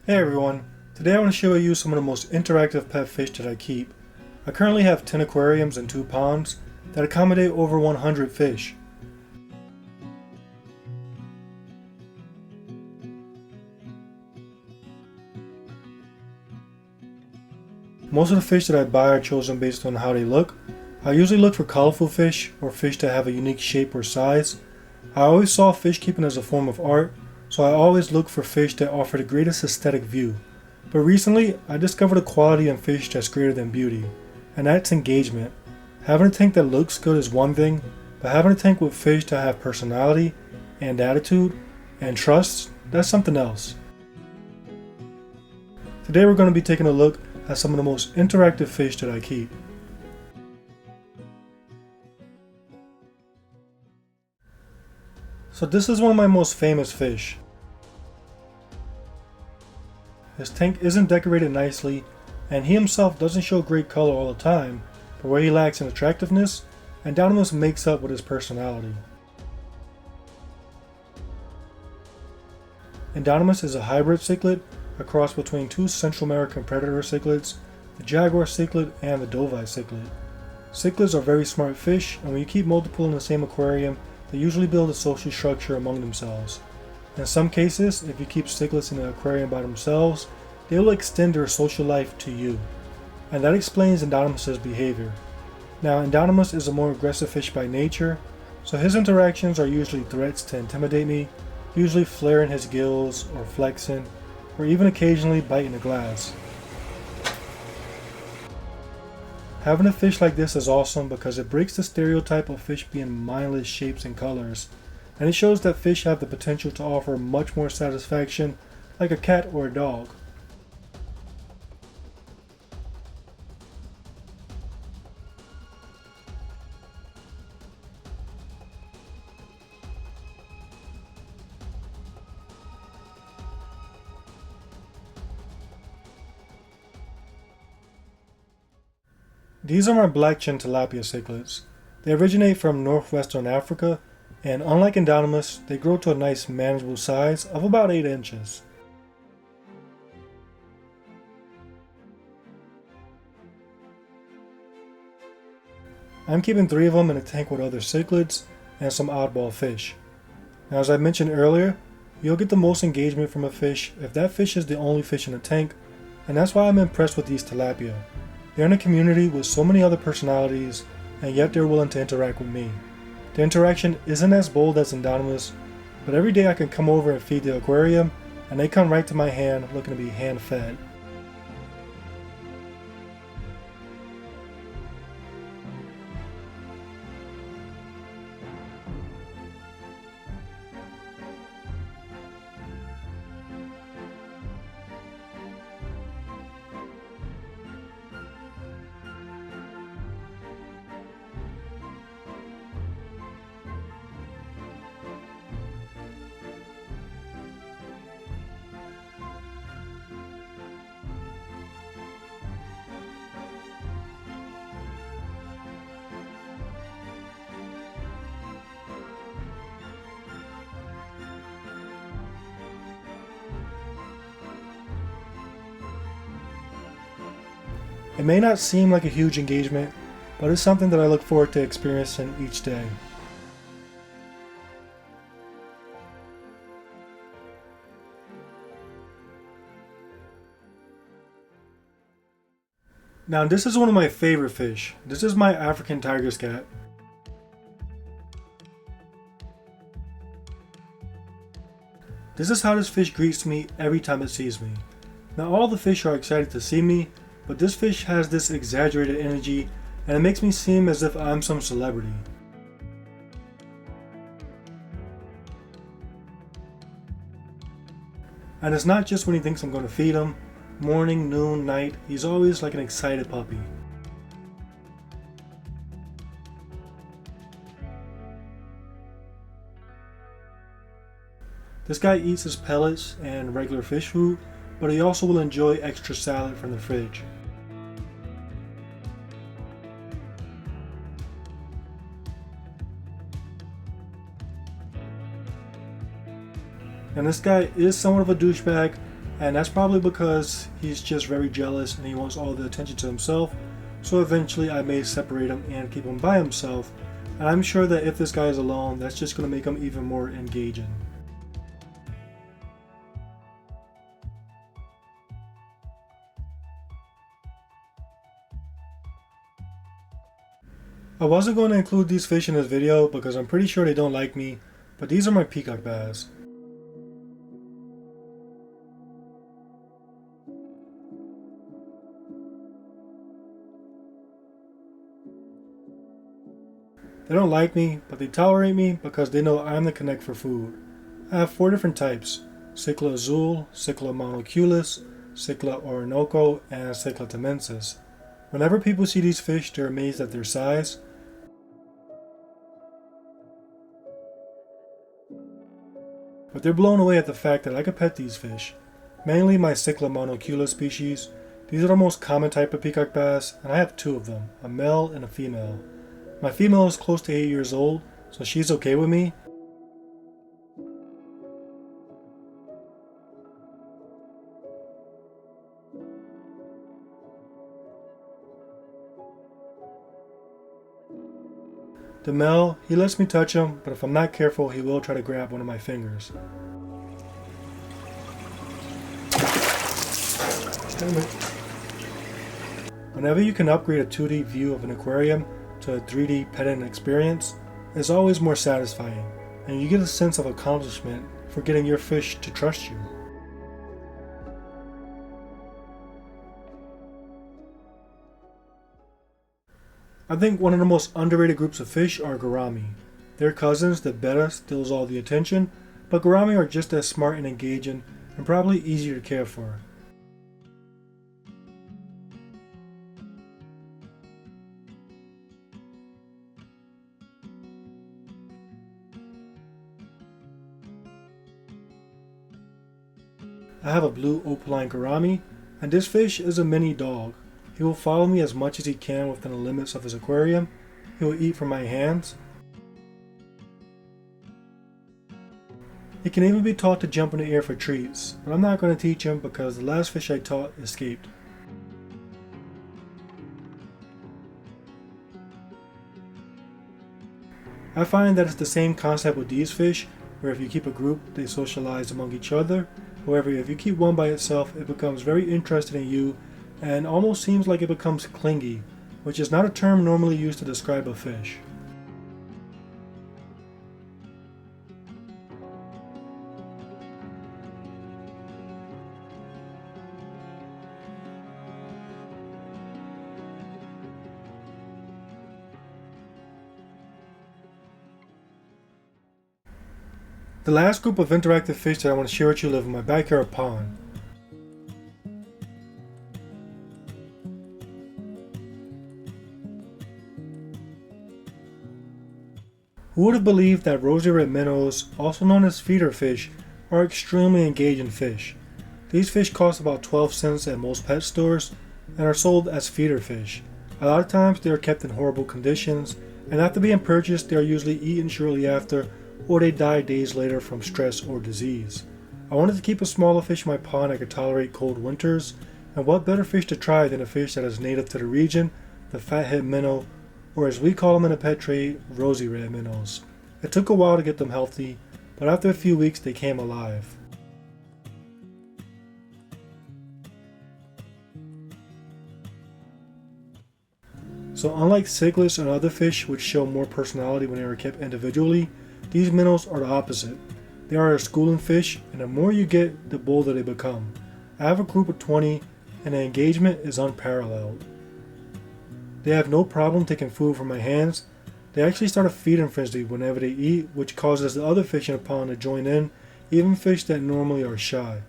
Hey everyone, today I want to show you some of the most interactive pet fish that I keep. I currently have 10 aquariums and 2 ponds that accommodate over 100 fish. Most of the fish that I buy are chosen based on how they look. I usually look for colorful fish or fish that have a unique shape or size. I always saw fish keeping as a form of art, so I always look for fish that offer the greatest aesthetic view. But recently, I discovered a quality in fish that's greater than beauty, and that's engagement. Having a tank that looks good is one thing, but having a tank with fish that have personality, and attitude, and trust, that's something else. Today we're going to be taking a look at some of the most interactive fish that I keep. So this is one of my most famous fish. His tank isn't decorated nicely, and he himself doesn't show great color all the time, but where he lacks in attractiveness, Endonymus makes up with his personality. Endonymus is a hybrid cichlid, a cross between two Central American predator cichlids, the jaguar cichlid and the dovile cichlid. Cichlids are very smart fish, and when you keep multiple in the same aquarium, they usually build a social structure among themselves. In some cases, if you keep cichlids in the aquarium by themselves, they will extend their social life to you. And that explains Endonymus' behavior. Now, Endonymus is a more aggressive fish by nature, so his interactions are usually threats to intimidate me, usually flaring his gills or flexing, or even occasionally biting the glass. Having a fish like this is awesome because it breaks the stereotype of fish being mindless shapes and colors, and it shows that fish have the potential to offer much more satisfaction like a cat or a dog. These are my black-chin tilapia cichlids. They originate from northwestern Africa, and unlike Endonymus, they grow to a nice manageable size of about 8 inches. I'm keeping 3 of them in a tank with other cichlids and some oddball fish. Now, as I mentioned earlier, you'll get the most engagement from a fish if that fish is the only fish in the tank, and that's why I'm impressed with these tilapia. They're in a community with so many other personalities, and yet they're willing to interact with me. The interaction isn't as bold as Endonymus, but every day I can come over and feed the aquarium, and they come right to my hand looking to be hand fed. It may not seem like a huge engagement, but it's something that I look forward to experiencing each day. Now this is one of my favorite fish. This is my African tiger scat. This is how this fish greets me every time it sees me. Now all the fish are excited to see me, but this fish has this exaggerated energy and it makes me seem as if I'm some celebrity. And it's not just when he thinks I'm going to feed him. Morning, noon, night, he's always like an excited puppy. This guy eats his pellets and regular fish food, but he also will enjoy extra salad from the fridge. And this guy is somewhat of a douchebag, and that's probably because he's just very jealous and he wants all the attention to himself. So eventually I may separate him and keep him by himself, and I'm sure that if this guy is alone, that's just going to make him even more engaging. I wasn't going to include these fish in this video because I'm pretty sure they don't like me, but these are my peacock bass. They don't like me, but they tolerate me because they know I'm the connect for food. I have 4 different types: Cichlid azul, Cichlid monoculus, Cichlid orinoco, and Cichlid temensis. Whenever people see these fish, they're amazed at their size. But they're blown away at the fact that I could pet these fish. Mainly my Cichlid monoculus species. These are the most common type of peacock bass, and I have 2 of them, a male and a female. My female is close to 8 years old, so she's okay with me. The male, he lets me touch him, but if I'm not careful, he will try to grab one of my fingers. Whenever you can upgrade a 2D view of an aquarium to a 3D petting experience, it's always more satisfying, and you get a sense of accomplishment for getting your fish to trust you. I think one of the most underrated groups of fish are gourami. Their cousins, the betta, steals all the attention, but gourami are just as smart and engaging, and probably easier to care for. I have a blue opaline gourami, and this fish is a mini dog. He will follow me as much as he can within the limits of his aquarium. He will eat from my hands. He can even be taught to jump in the air for treats, but I'm not going to teach him because the last fish I taught escaped. I find that it's the same concept with these fish, where if you keep a group, they socialize among each other. However, if you keep one by itself, it becomes very interested in you and almost seems like it becomes clingy, which is not a term normally used to describe a fish. The last group of interactive fish that I want to share with you live in my backyard pond. Who would have believed that rosy red minnows, also known as feeder fish, are extremely engaging fish. These fish cost about 12 cents at most pet stores and are sold as feeder fish. A lot of times they are kept in horrible conditions, and after being purchased they are usually eaten shortly after, or they die days later from stress or disease. I wanted to keep a smaller fish in my pond that could tolerate cold winters, and what better fish to try than a fish that is native to the region, the fathead minnow, or as we call them in the pet trade, rosy red minnows. It took a while to get them healthy, but after a few weeks they came alive. So unlike cichlids and other fish which show more personality when they are kept individually, these minnows are the opposite. They are a schooling fish, and the more you get, the bolder they become. I have a group of 20, and the engagement is unparalleled. They have no problem taking food from my hands. They actually start a feeding frenzy whenever they eat, which causes the other fish in the pond to join in, even fish that normally are shy.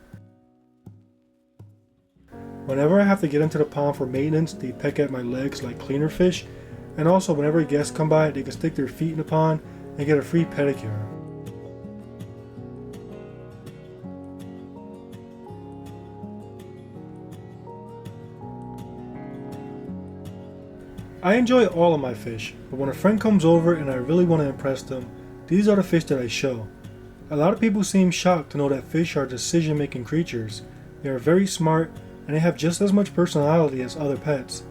Whenever I have to get into the pond for maintenance, they peck at my legs like cleaner fish, and also whenever guests come by, they can stick their feet in the pond and get a free pedicure. I enjoy all of my fish, but when a friend comes over and I really want to impress them, these are the fish that I show. A lot of people seem shocked to know that fish are decision-making creatures. They are very smart and they have just as much personality as other pets.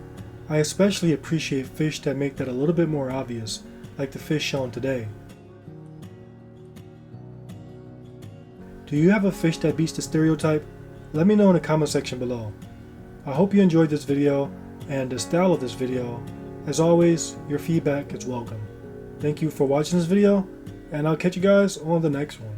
I especially appreciate fish that make that a little bit more obvious, like the fish shown today. Do you have a fish that beats the stereotype? Let me know in the comment section below. I hope you enjoyed this video and the style of this video. As always, your feedback is welcome. Thank you for watching this video, and I'll catch you guys on the next one.